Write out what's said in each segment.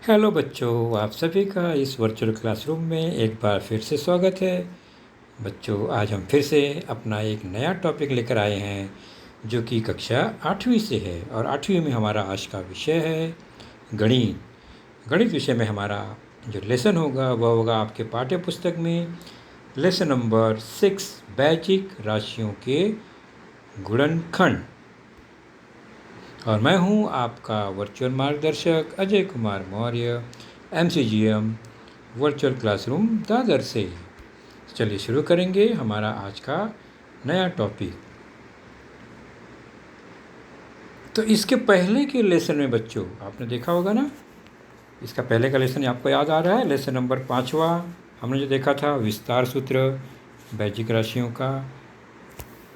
Hello बच्चों, आप सभी का इस वर्चुअल क्लासरूम में एक बार फिर से स्वागत है। बच्चों, आज हम फिर से अपना एक नया टॉपिक लेकर आए हैं जो कि कक्षा 8वीं से है और 8वीं में हमारा आज का विषय है गणित। गणित विषय में हमारा जो लेसन होगा वह होगा आपके पाठ्य पुस्तक में लेसन नंबर 6 बेजिक राशियों के गुणनखंड। और मैं हूं आपका वर्चुअल मार्गदर्शक Ajay Kumar Maurya, MCGM virtual classroom Dadar से। चलिए शुरू करेंगे हमारा आज का नया टॉपिक। तो इसके पहले के लेसन में बच्चों आपने देखा होगा ना, इसका पहले का लेसन आपको याद आ रहा है। लेसन नंबर 5वां हमने जो देखा था विस्तार सूत्र बेजिक राशियों का,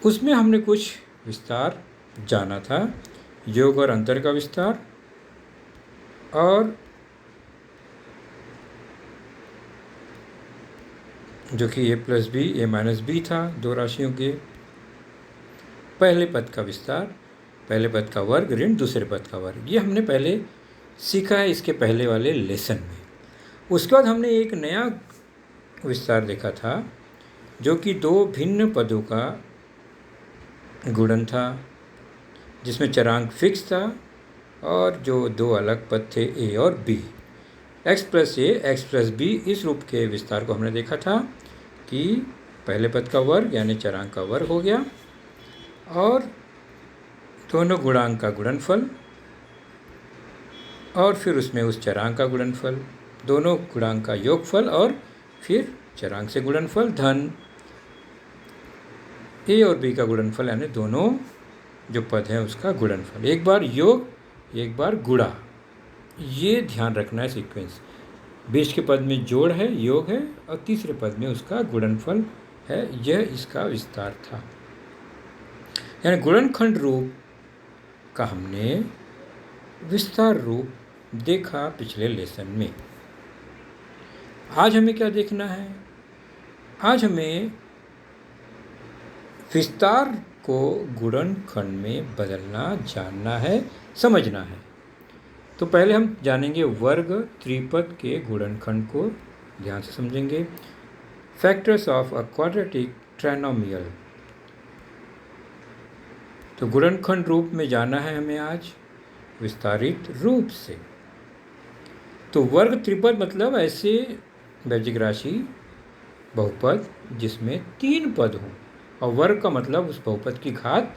उसमें हमने कुछ विस्तार जाना था, योग और अंतर का विस्तार, और जो कि a plus B a minus B था, दो राशियों के पहले पद का विस्तार, पहले पद का वर्ग ऋण दूसरे पद का वर्ग, ये हमने पहले सीखा है इसके पहले वाले लेसन में। उसके बाद हमने एक नया विस्तार देखा था जो कि दो भिन्न पदों का गुणन था, जिसमें चरांक फिक्स था और जो दो अलग पद थे a और b, x plus a x plus b। इस रूप के विस्तार को हमने देखा था कि पहले पद का वर्ग यानी चरांक का वर्ग हो गया और दोनों गुणांक का गुणनफल, और फिर उसमें उस चरांक का गुणनफल, दोनों गुणांक का योगफल और फिर चरांक से गुणनफल धन a और b का गुणनफल, यानी दोनों जो पद हैं उसका गुणनफल। एक बार योग एक बार गुणा, ये ध्यान रखना है सीक्वेंस। बीच के पद में जोड़ है, योग है, और तीसरे पद में उसका गुणनफल है। यह इसका विस्तार था, यानी गुणनखंड रूप का हमने विस्तार रूप देखा पिछले लेसन में। आज हमें क्या देखना है? आज हमें विस्तार को गुणनखंड में बदलना जानना है, समझना है। तो पहले हम जानेंगे वर्ग त्रिपद के गुणनखंड को, ध्यान से समझेंगे। Factors of a quadratic trinomial. तो गुणनखंड रूप में जाना है हमें आज विस्तारित रूप से। तो वर्ग त्रिपद मतलब ऐसे बेजिक राशि बहुपद जिसमें 3 पद हों, और वर्ग का मतलब उस बहुपद की घात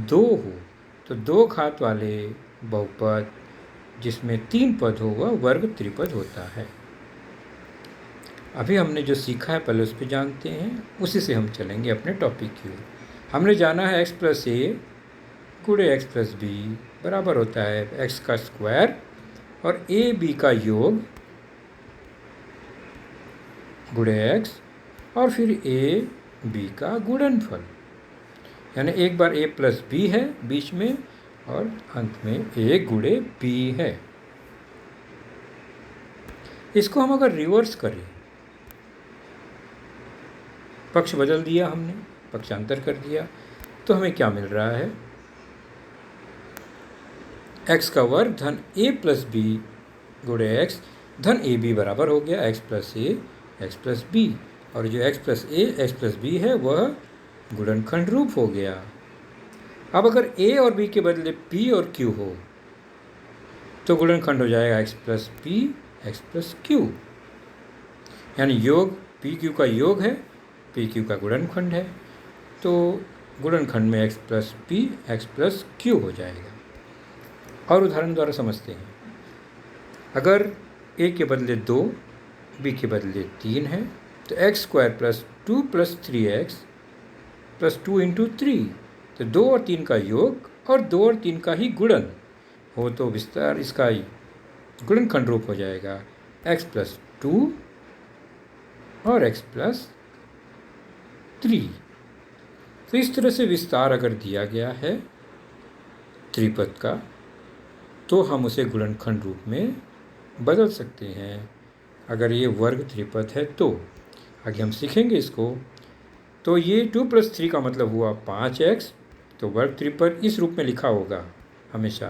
2 हो। तो 2 घात वाले बहुपद जिसमें 3 पद हो वह वर्ग त्रिपद होता है। अभी हमने जो सीखा है पहले उस पर जानते हैं, उसी से हम चलेंगे अपने टॉपिक की ओर। हमने जाना है x प्लस a गुणे x प्लस b बराबर होता है x का स्क्वायर और a b का योग गुणे x और फिर a b का गुणनफल, यानी एक बार a प्लस b है बीच में और अंत में a गुणे b है। इसको हम अगर रिवर्स करें, पक्ष बदल दिया हमने, पक्षांतर कर दिया, तो हमें क्या मिल रहा है? x का वर्ग धन a प्लस बी गुणे x धन ए बी बराबर हो गया x plus a x plus B, और जो x plus a x plus B है वह गुणनखंड रूप हो गया। अब अगर a और b के बदले p और q हो तो गुणनखंड हो जाएगा x plus p x plus q, यानी योग p q का योग है, p q का गुणनखंड है, तो गुणनखंड में x plus p x plus q हो जाएगा। और उदाहरण द्वारा समझते हैं। अगर a के बदले 2 b के बदले 3 है तो x square plus 2 plus 3x plus 2 into 3, तो 2 और 3 का योग और 2 और 3 का ही गुणन हो तो विस्तार इसका गुणनखंड रूप हो जाएगा x प्लस 2 और x प्लस 3। तो इस तरह से विस्तार अगर दिया गया है त्रिपद का तो हम उसे गुणनखंड रूप में बदल सकते हैं, अगर ये वर्ग त्रिपद है तो। आगे हम सीखेंगे इसको। तो ये 2 प्लस 3 का मतलब हुआ 5x, तो वर्ग त्रिपद इस रूप में लिखा होगा हमेशा।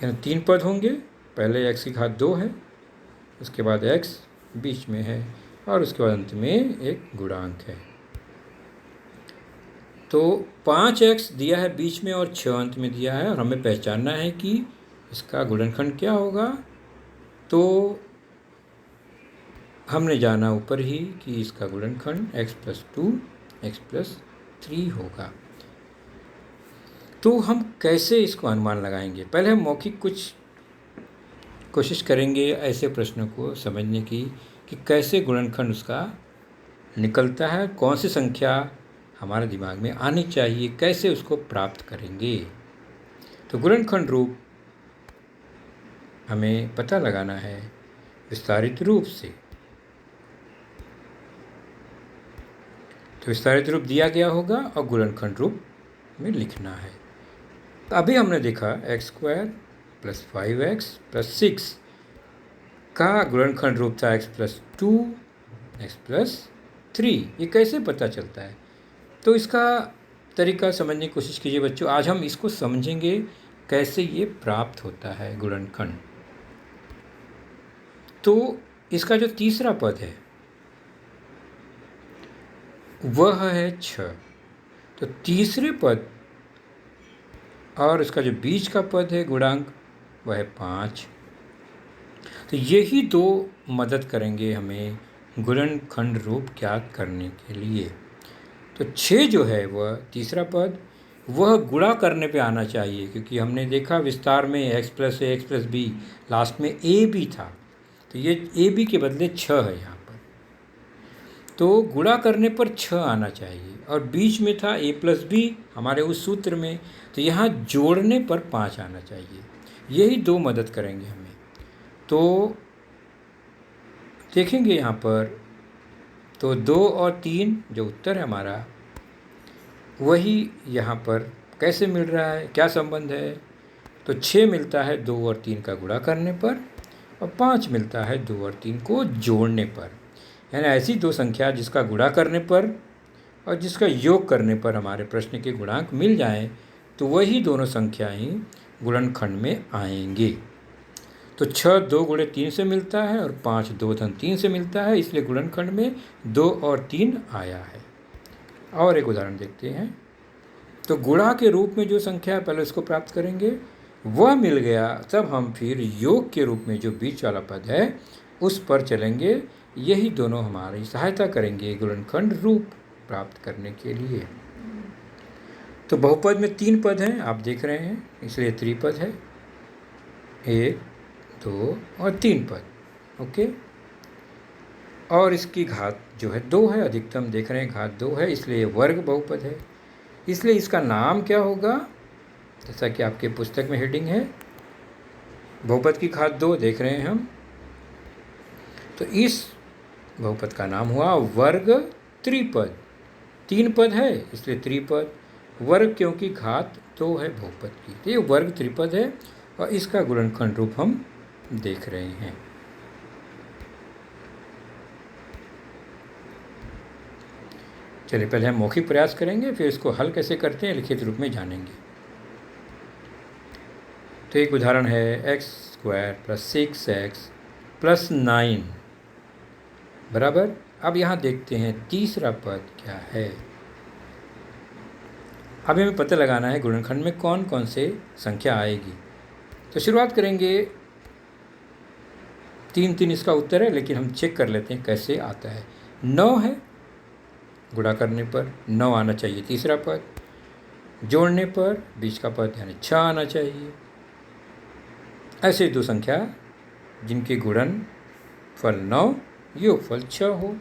यानी 3 पद होंगे। पहले x की घात 2 है, उसके बाद x बीच में है और उसके बाद अंत में एक गुणांक है। तो 5x दिया है बीच में और 6 अंत में दिया है और हमें पहचानना है कि इसका गुणनखंड क्या होगा। तो हमने जाना ऊपर ही कि इसका गुणनखंड x + 2 x + 3 होगा। तो हम कैसे इसको अनुमान लगाएंगे? पहले हम मौखिक कुछ कोशिश करेंगे ऐसे प्रश्नों को समझने की कि कैसे गुणनखंड उसका निकलता है, कौन सी संख्या हमारे दिमाग में आनी चाहिए, कैसे उसको प्राप्त करेंगे। तो गुणनखंड रूप हमें पता लगाना है विस्तारित रूप से। तो विस्तारित रूप दिया गया होगा और गुणनखंड रूप में लिखना है। तो अभी हमने देखा x² + 5x + 6 का गुणनखंड रूप था x + 2 x + 3। ये कैसे पता चलता है? तो इसका तरीका समझने की कोशिश कीजिए बच्चों। आज हम इसको समझेंगे कैसे ये प्राप्त होता है गुणनखंड। तो इसका जो तीसरा पद है वह है 6। तो तीसरे पद और इसका जो बीच का पद है गुणांक वह है 5। तो यही दो मदद करेंगे हमें गुणनखंड रूप ज्ञात करने के लिए। तो 6 जो है वह तीसरा पद वह गुणा करने पे आना चाहिए, क्योंकि हमने देखा विस्तार में x + a x + b, last में a भी था, तो ये a b के बदले 6 है यहाँ पर। तो गुणा करने पर 6 आना चाहिए और बीच में था a + b हमारे उस सूत्र में, तो यहाँ जोड़ने पर 5 आना चाहिए। यही दो मदद करेंगे हमें। तो देखेंगे यहाँ पर, तो 2 और 3 जो उत्तर है हमारा वही यहाँ पर कैसे मिल रहा है, क्या संबंध है? तो 6 मिलता है 2 और 3 का गुणा करने पर और 5 मिलता है 2 और 3 को जोड़ने पर। यानी ऐसी दो संख्या जिसका गुणा करने पर और जिसका योग करने पर हमारे प्रश्न के गुणांक मिल जाएं, तो वही दोनों संख्याएं गुणनखंड में आएंगे। तो 6 2 × 3 से मिलता है और 5 2 धन 3 से मिलता है, इसलिए गुणनखंड में 2 और 3 आया है। और एक उदाहरण देखते हैं। तो गुणा के रूप में जो संख्या है पहले उसको प्राप्त करेंगे, वह मिल गया, तब हम फिर योग के रूप में जो बीच वाला पद है उस पर चलेंगे। यही दोनों हमारी सहायता करेंगे गुणनखंड रूप प्राप्त करने के लिए। तो बहुपद में 3 पद हैं, आप देख रहे हैं, इसलिए त्रिपद है, 1 2 और 3 पद। ओके। और इसकी घात जो है 2 है, अधिकतम देख रहे हैं घात 2 है, इसलिए वर्ग बहुपद है। इसलिए इसका नाम क्या होगा? जैसा कि आपके पुस्तक में हेडिंग है, बहुपद की घात 2 देख रहे हैं हम, तो इस बहुपद का नाम हुआ वर्ग त्रिपद। 3 पद है इसलिए त्रिपद, वर्ग क्योंकि घात 2 है बहुपद की, तो ये वर्ग त्रिपद है और इसका गुणनखंड रूप हम देख रहे हैं। चलिए पहले हम मौखिक प्रयास करेंगे, फिर इसको हल कैसे करते हैं लिखित रूप में जानेंगे। तो एक उदाहरण है x² + 6x + 9 बराबर। अब यहाँ देखते हैं तीसरा पद क्या है। अब हमें पता लगाना है गुणनखंड में कौन कौन से संख्या आएगी। तो शुरुआत करेंगे, 3 3 इसका उत्तर है, लेकिन हम चेक कर लेते हैं कैसे आता है। 9 है, गुणा करने पर 9 आना चाहिए तीसरा पद, जोड़ने पर बीच का पद यानी 6 आना चाहिए। ऐसे दो संख्या जिनके गुणनफल 9 योगफल 6 हो,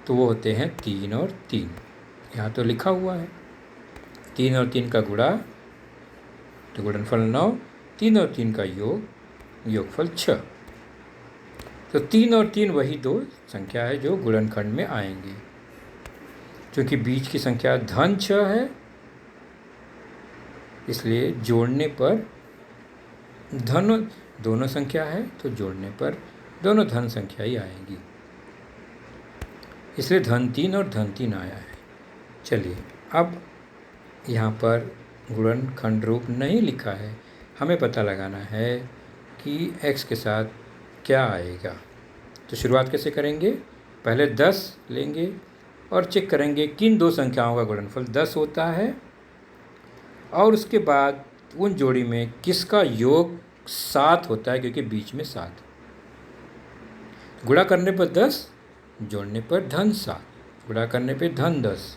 तो वो होते हैं 3 और 3। यहाँ तो लिखा हुआ है 3 और 3 का गुणा तो गुणनफल 9, 3 और 3 का योगफल 6। तो 3 और 3 वही दो संख्या है जो गुणनखंड में आएंगे। क्योंकि बीच की संख्या धन 6 है, इसलिए जोड़ने पर धन दोनों संख्या है, तो जोड़ने पर दोनों धन संख्या ही आएंगी, इसलिए धन 3 और धन 3 आया है। चलिए अब यहाँ पर गुणनखंड रूप नहीं लिखा है, हमें पता लगाना है कि x के साथ क्या आएगा। तो शुरुआत कैसे करेंगे? पहले 10 लेंगे और चेक करेंगे किन दो संख्याओं का गुणनफल 10 होता है, और उसके बाद उन जोड़ी में किसका योग 7 होता है, क्योंकि बीच में 7। गुणा करने पर 10, जोड़ने पर धन 7, गुणा करने पर धन 10।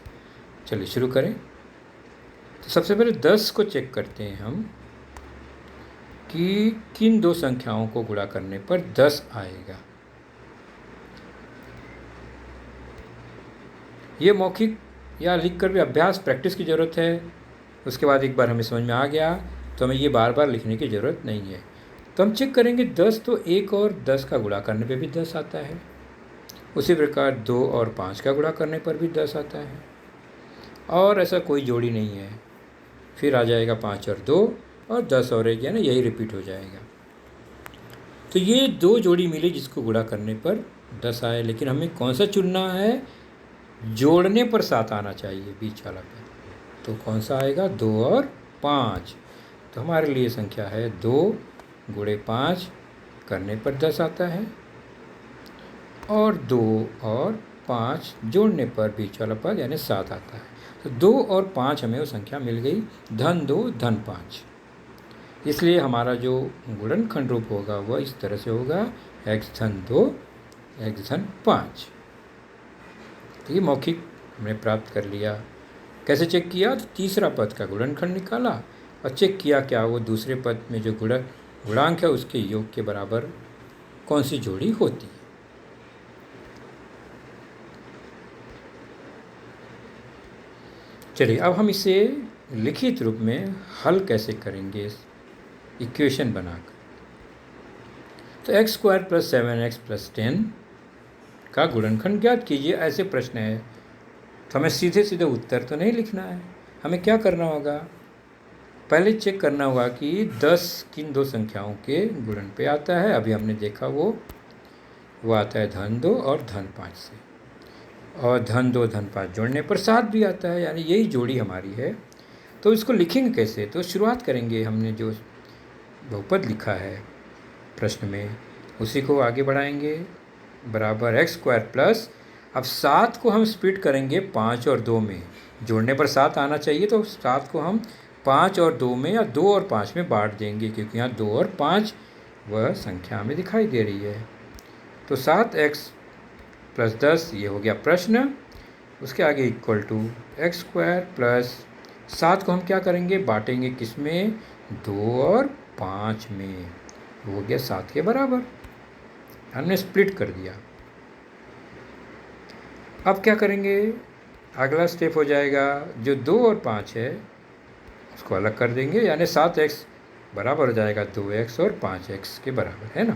चलिए शुरू करें। तो सबसे पहले 10 को चेक करते हैं हम कि किन दो संख्याओं को गुणा करने पर 10 आएगा। ये मौखिक या लिखकर भी अभ्यास, प्रैक्टिस की ज़रूरत है। उसके बाद एक बार हमें समझ में आ गया तो हमें ये बार बार लिखने की ज़रूरत नहीं है। तो हम चेक करेंगे 10 तो 1 और 10 का गुणा करने पे भी 10 आता है। उसी प्रकार 2 और 5 का गुणा करने पर भी 10 आता है, और ऐसा कोई जोड़ी नहीं है। फिर आ जाएगा 5 और 2 और 10 और 1, यानी यही रिपीट हो जाएगा। तो ये दो जोड़ी मिली जिसको गुणा करने पर 10 आए, लेकिन हमें कौन सा चुनना है? जोड़ने पर 7 आना चाहिए बीच वाला पे। तो कौन सा आएगा? 2 और 5। तो हमारे लिए संख्या है 2 गुणे 5 करने पर 10 आता है, और 2 और 5 जोड़ने पर बीच वाला पद यानी 7 आता है। तो 2 और 5 हमें वो संख्या मिल गई, धन 2 धन 5। इसलिए हमारा जो गुणनखंड रूप होगा वह इस तरह से होगा, x धन 2 x धन 5। तो ये मौखिक हमने प्राप्त कर लिया। कैसे चेक किया? तो तीसरा पद का गुणनखंड निकाला और चेक किया क्या वो दूसरे पद में जो गुणांक है उसके योग के बराबर कौन सी जोड़ी होती है। चलिए अब हम इसे लिखित रूप में हल कैसे करेंगे, इक्वेशन बनाकर। तो x square plus 7x plus 10 का गुणनखंड ज्ञात कीजिए, ऐसे प्रश्न है। तो हमें सीधे सीधे उत्तर तो नहीं लिखना है। हमें क्या करना होगा? पहले चेक करना होगा कि 10 किन दो संख्याओं के गुणन पे आता है। अभी हमने देखा वो आता है धन 2 और धन 5 से, और धन 2 धन 5 जोड़ने पर 7 भी आता है, यानी यही जोड़ी हमारी है। तो इसको लिखेंगे कैसे? तो शुरुआत करेंगे, हमने जो बहुपद लिखा है प्रश्न में उसी को आगे बढ़ाएंगे, बराबर x स्क्वायर प्लस, अब 7 को हम स्प्लिट करेंगे 5 और 2 में, जोड़ने पर 7 आना चाहिए। तो 7 को हम 5 और 2 में या 2 और 5 में बांट देंगे, क्योंकि यहाँ 2 और 5 वह संख्या हमें दिखाई दे रही है। तो 7x प्लस 10 ये हो गया प्रश्न। उसके आगे equal to x square plus 7 को हम क्या करेंगे? बांटेंगे किस में? 2 और 5 में, हो गया 7 के बराबर। हमने स्प्लिट कर दिया। अब क्या करेंगे? अगला स्टेप हो जाएगा, जो 2 और 5 है उसको अलग कर देंगे, यानी 7x बराबर हो जाएगा 2x और 5x के बराबर, है ना।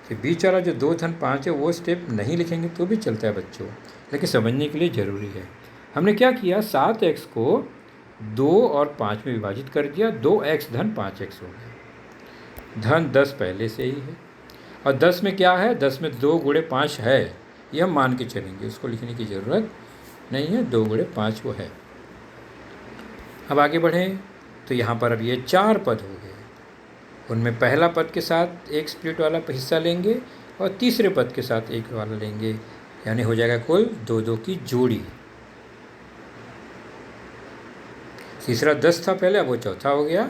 फिर बीच वाला जो 2 धन 5 है वो स्टेप नहीं लिखेंगे तो भी चलता है बच्चों, लेकिन समझने के लिए ज़रूरी है। हमने क्या किया? 7x को 2 और 5 में विभाजित कर दिया, 2x धन 5x हो गया। धन 10 पहले से ही है, और 10 में क्या है? 10 में 2 गुणे 5 है, ये हम मान के चलेंगे, उसको लिखने की ज़रूरत नहीं है। 2 गुणे 5 वो है। अब आगे बढ़ें तो यहाँ पर अब ये 4 पद हो गए। उनमें पहला पद के साथ एक स्प्लिट वाला हिस्सा लेंगे और तीसरे पद के साथ एक वाला लेंगे, यानी हो जाएगा कुल 2-2 की जोड़ी। तीसरा 10 था पहले, अब वो चौथा हो गया।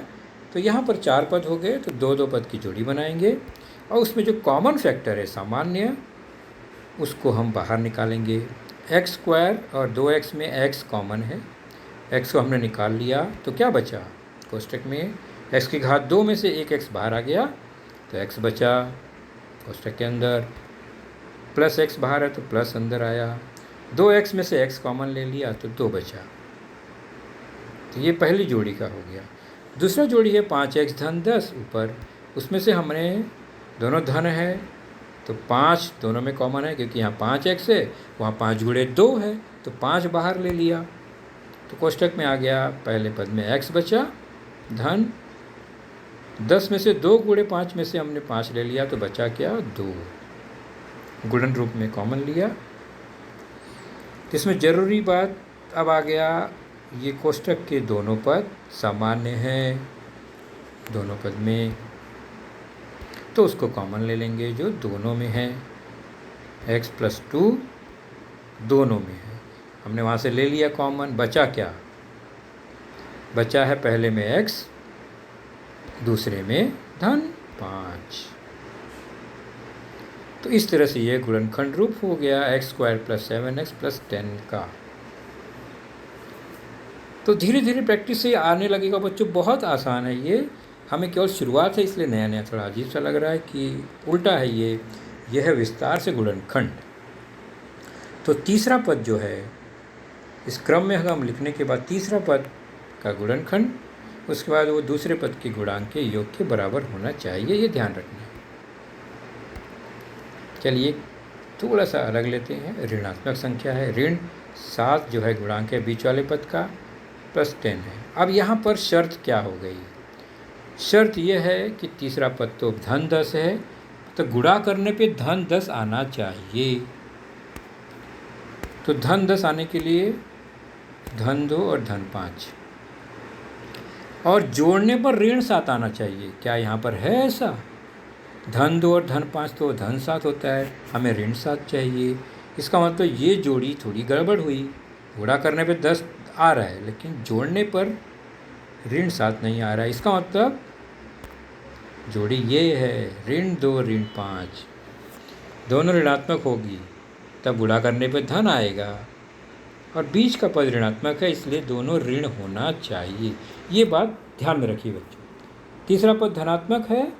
तो यहाँ पर 4 पद हो गए, तो 2-2 पद की जोड़ी बनाएंगे, और उसमें जो कॉमन फैक्टर है सामान्य, उसको हम बाहर निकालेंगे। x स्क्वायर और 2x में x कॉमन है, x को हमने निकाल लिया, तो क्या बचा? कोष्टक में x की घात 2 में से एक x बाहर आ गया, तो x बचा कोष्टक के अंदर, प्लस x बाहर है तो प्लस अंदर आया, 2x में से x कॉमन ले लिया तो 2 बचा। तो ये पहली जोड़ी का हो गया। दूसरा जोड़ी है 5x धन 10 ऊपर, उसमें से हमने दोनों धन है तो 5 दोनों में कॉमन है, क्योंकि यहाँ 5x है, वहाँ 5 गुणे 2 है, तो 5 बाहर ले लिया। तो कोष्टक में आ गया, पहले पद में x बचा धन 10 में से 2 गुणे 5 में से हमने 5 ले लिया, तो बचा क्या? 2, गुणन रूप में कॉमन लिया। इसमें ज़रूरी बात अब आ गया, ये कोष्टक के दोनों पद सामान्य हैं, दोनों पद में, तो उसको कॉमन ले लेंगे जो दोनों में है। x प्लस 2 दोनों में है, हमने वहाँ से ले लिया कॉमन। बचा क्या? बचा है पहले में x, दूसरे में धन 5। तो इस तरह से ये गुणनखंड रूप हो गया x² प्लस 7x प्लस 10 का। तो धीरे धीरे प्रैक्टिस से आने लगेगा बच्चों, बहुत आसान है ये। हमें केवल शुरुआत है इसलिए नया नया थोड़ा अजीब सा लग रहा है कि उल्टा है ये। यह है विस्तार से गुणनखंड। तो तीसरा पद जो है, इस क्रम में हम लिखने के बाद तीसरा पद का गुणनखंड, उसके बाद वो दूसरे पद के गुणांक के योग के बराबर होना चाहिए, ये ध्यान रखना है। चलिए थोड़ा सा अलग लेते हैं। ऋणात्मक संख्या है, ऋण 7 जो है गुणांक है बीच वाले पद का, प्लस 10 है। अब यहाँ पर शर्त क्या हो गई? शर्त यह है कि तीसरा पद तो धन 10 है, तो गुणा करने पे धन 10 आना चाहिए। तो धन 10 आने के लिए धन 2 और धन 5, और जोड़ने पर ऋण 7 आना चाहिए। क्या यहाँ पर है ऐसा? धन 2 और धन 5 तो धन 7 होता है, हमें ऋण 7 चाहिए। इसका मतलब ये जोड़ी थोड़ी गड़बड़ हुई। गुणा करने पे 10 आ रहा है, लेकिन जोड़ने पर ऋण 7 नहीं आ रहा है। इसका मतलब जोड़ी ये है, ऋण 2 ऋण 5, दोनों ऋणात्मक होगी, तब गुणा करने पे धन आएगा, और बीच का पद ऋणात्मक है, इसलिए दोनों ऋण होना चाहिए। ये बात ध्यान में रखिए बच्चों। तीसरा पद धनात्मक है,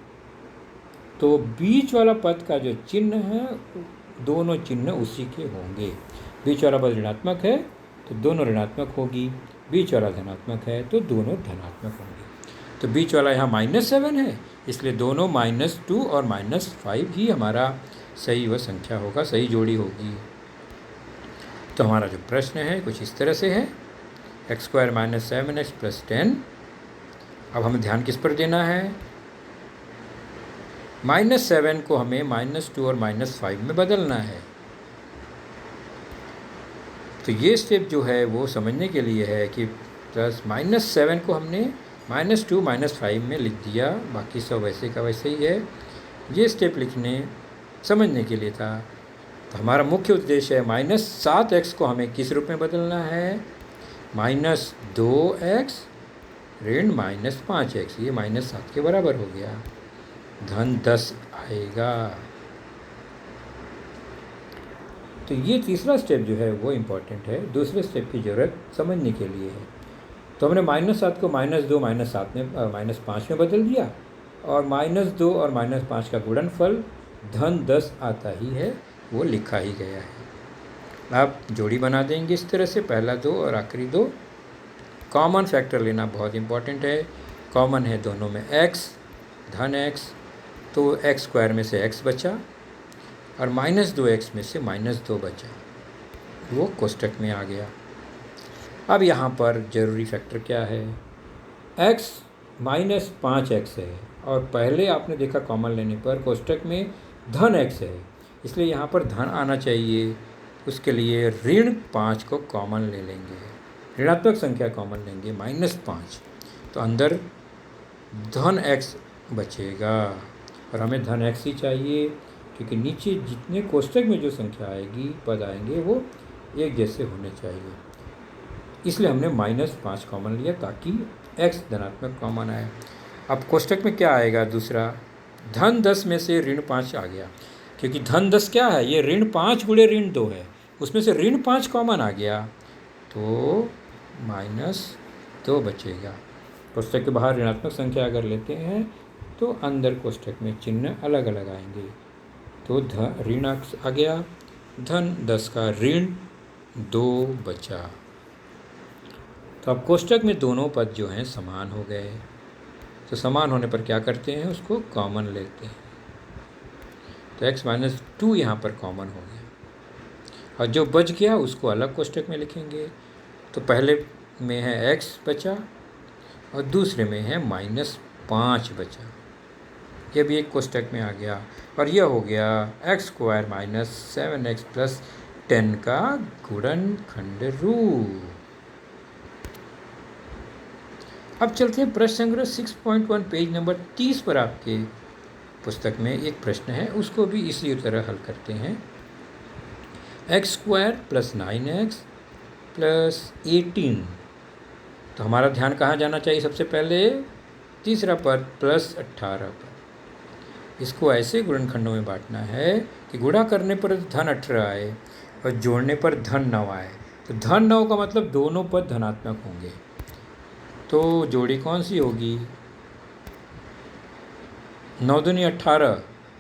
तो बीच वाला पद का जो चिन्ह है, दोनों चिन्ह उसी के होंगे। बीच वाला पद ऋणात्मक है तो दोनों ऋणात्मक होगी, बीच वाला धनात्मक है तो दोनों धनात्मक होंगे। तो बीच वाला यहाँ -7 है, इसलिए दोनों -2 और -5 ही हमारा सही वह संख्या होगा, सही जोड़ी होगी। तो हमारा जो प्रश्न है कुछ इस तरह से है, x² - 7x प्लस 10। अब हमें ध्यान किस पर देना है? -7 को हमें -2 और -5 में बदलना है। तो ये स्टेप जो है वो समझने के लिए है कि प्लस -7 को हमने -2 -5 में लिख दिया, बाकी सब वैसे का वैसे ही है। ये स्टेप लिखने समझने के लिए था। तो हमारा मुख्य उद्देश्य है -7x को हमें किस रूप में बदलना है? -2x ऋण -5x, ये -7 के बराबर हो गया, धन 10 आएगा। तो ये तीसरा स्टेप जो है वो इम्पॉर्टेंट है, दूसरे स्टेप की ज़रूरत समझने के लिए है। तो हमने -7 को -2 -7 में -5 में बदल दिया, और -2 और -5 का गुणनफल धन 10 आता ही है, वो लिखा ही गया है। आप जोड़ी बना देंगे इस तरह से, पहला 2 और आखिरी 2। कॉमन फैक्टर लेना बहुत इम्पॉर्टेंट है। कॉमन है दोनों में x, धन x, तो x² में से x बचा, और -2x में से -2 बचा, वो कोष्टक में आ गया। अब यहाँ पर ज़रूरी फैक्टर क्या है? x -5x है, और पहले आपने देखा कॉमन लेने पर कोष्टक में धन x है, इसलिए यहाँ पर धन आना चाहिए। उसके लिए ऋण 5 को कॉमन ले लेंगे, ऋणात्मक संख्या कॉमन लेंगे, -5, तो अंदर धन x बचेगा, और हमें धन x ही चाहिए, क्योंकि नीचे जितने कोष्टक में जो संख्या आएगी, पद आएंगे, वो एक जैसे होने चाहिए। इसलिए हमने -5 कॉमन लिया ताकि x धनात्मक कॉमन आए। अब कोष्टक में क्या आएगा? दूसरा धन 10 में से ऋण 5 आ गया, क्योंकि धन 10 क्या है? ये ऋण 5 गुणे ऋण 2 है, उसमें से ऋण 5 कॉमन आ गया, तो -2 बचेगा। कोष्टक के बाहर ऋणात्मक संख्या अगर लेते हैं तो अंदर कोष्टक में चिन्ह अलग अलग आएंगे। तो ऋण आ गया, धन 10 का ऋण 2 बचा। तो अब कोष्टक में दोनों पद जो हैं समान हो गए। तो समान होने पर क्या करते हैं? उसको कॉमन लेते हैं। तो x - 2 यहाँ पर कॉमन हो गया, और जो बच गया उसको अलग कोष्टक में लिखेंगे। तो पहले में है x बचा, और दूसरे में है -5 बचा, यह भी एक कोष्टक में आ गया, और यह हो गया x² - 7x प्लस 10 का गुणनखंड रूप। अब चलते हैं प्रश्न संग्रह 6.1 पेज नंबर 30 पर आपके पुस्तक में एक प्रश्न है, उसको भी इसी तरह हल करते हैं। x² + 9x + 18, तो हमारा ध्यान कहाँ जाना चाहिए? सबसे पहले तीसरा पद +18 पर। इसको ऐसे गुणनखंडों में बांटना है कि गुणा करने पर धन 18 आए और जोड़ने पर धन 9 आए। तो धन 9 का मतलब दोनों पद धनात्मक होंगे। तो जोड़ी कौन सी होगी? 9 दूनी 18,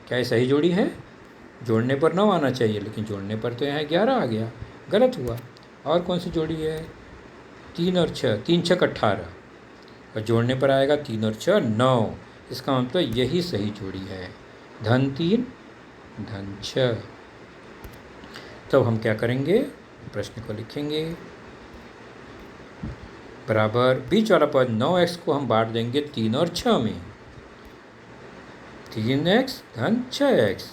क्या ये सही जोड़ी है? जोड़ने पर 9 आना चाहिए, लेकिन जोड़ने पर तो यहाँ 11 आ गया, गलत हुआ। और कौन सी जोड़ी है? 3 और 6, 3 6 18, और जोड़ने पर आएगा 3 और 6 9। इसका मतलब यही सही जोड़ी है, धन 3 धन 6। तब हम क्या करेंगे? प्रश्न को लिखेंगे बराबर बीच वाला पद 9x को हम बांट देंगे 3 और 6 में, 3x धन 6x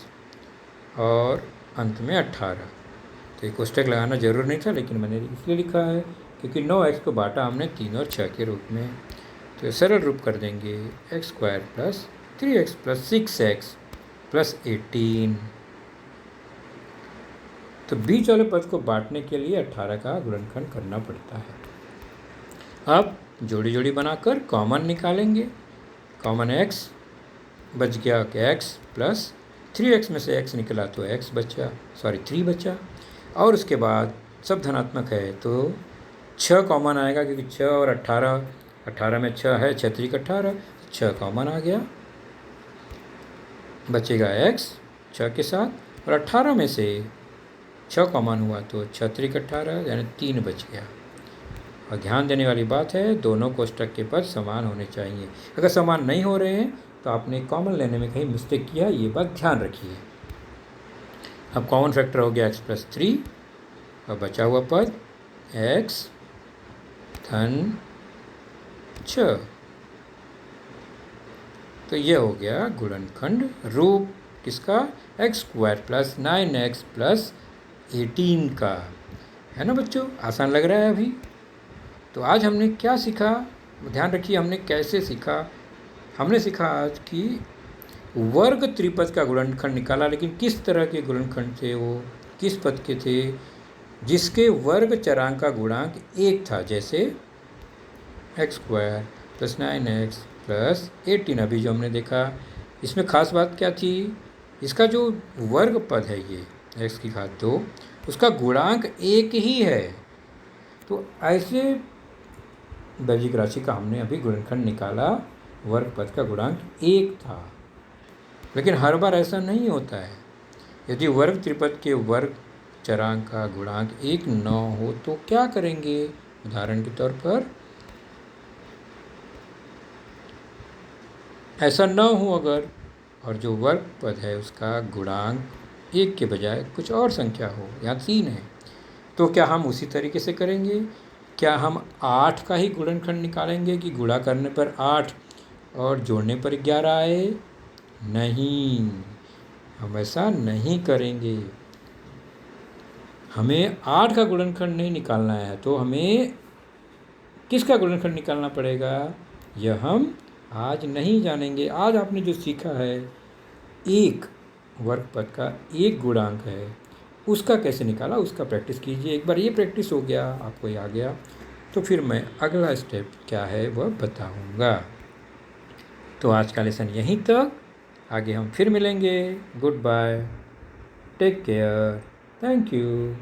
और अंत में 18। तो एक कोष्टक लगाना जरूर नहीं था, लेकिन मैंने इसलिए लिखा है क्योंकि 9x को बांटा हमने 3 और 6 के रूप में। तो सरल रूप कर देंगे x² + 3x + 6x + 18। तो बीच वाले पद को बांटने के लिए 18 का गुणनखंड करना पड़ता है। अब जोड़ी जोड़ी बनाकर कॉमन निकालेंगे। कॉमन x बच गया कि x + 3x में से x निकला तो x बचा, 3 बचा। और उसके बाद सब धनात्मक है तो 6 कॉमन आएगा, क्योंकि 6 और 18 में 6 है, 6 3 18, 6 कॉमन आ गया। बचेगा x 6 के साथ, और 18 में से 6 कॉमन हुआ तो 6 3 18, यानी 3 बच गया। और ध्यान देने वाली बात है, दोनों कोष्टक के पद समान होने चाहिए। अगर समान नहीं हो रहे हैं तो आपने कॉमन लेने में कहीं मिस्टेक किया, ये बात ध्यान रखिए। अब कॉमन फैक्टर हो गया x + 3, और बचा हुआ पद x धन 6। तो ये हो गया गुणनखंड रूप किसका? x² + 9x + 18 का। है ना बच्चों? आसान लग रहा है अभी? तो आज हमने क्या सीखा? ध्यान रखिए हमने कैसे सीखा। हमने सीखा आज कि वर्ग त्रिपद का गुणनखंड निकाला, लेकिन किस तरह के गुणनखंड थे वो, किस पद के थे? जिसके वर्ग चरांक का गुणांक 1 था, जैसे x² + 9x + 18 अभी जो हमने देखा। इसमें खास बात क्या थी? इसका जो वर्ग पद है ये x की घात 2, उसका गुणांक 1 ही है। तो ऐसे दैविक राशि का हमने अभी गुणनखंड निकाला, वर्ग पद का गुणांक 1 था। लेकिन हर बार ऐसा नहीं होता है। यदि वर्ग त्रिपद के वर्ग चरांक का गुणांक 1 न हो तो क्या करेंगे? उदाहरण के तौर पर ऐसा न हो अगर, और जो वर्ग पद है उसका गुणांक 1 के बजाय कुछ और संख्या हो, यहाँ 3 है, तो क्या हम उसी तरीके से करेंगे? क्या हम 8 का ही गुणनखंड निकालेंगे कि गुणा करने पर 8 और जोड़ने पर 11 आए? नहीं, हम ऐसा नहीं करेंगे। हमें 8 का गुणनखंड नहीं निकालना है, तो हमें किसका गुणनखंड निकालना पड़ेगा? यह हम आज नहीं जानेंगे। आज आपने जो सीखा है, एक वर्ग पद का एक गुणांक है, उसका कैसे निकाला, उसका प्रैक्टिस कीजिए। एक बार ये प्रैक्टिस हो गया, आपको ये आ गया, तो फिर मैं अगला स्टेप क्या है वह बताऊंगा। तो आज का लेसन यहीं तक, आगे हम फिर मिलेंगे। Goodbye, take care, thank you.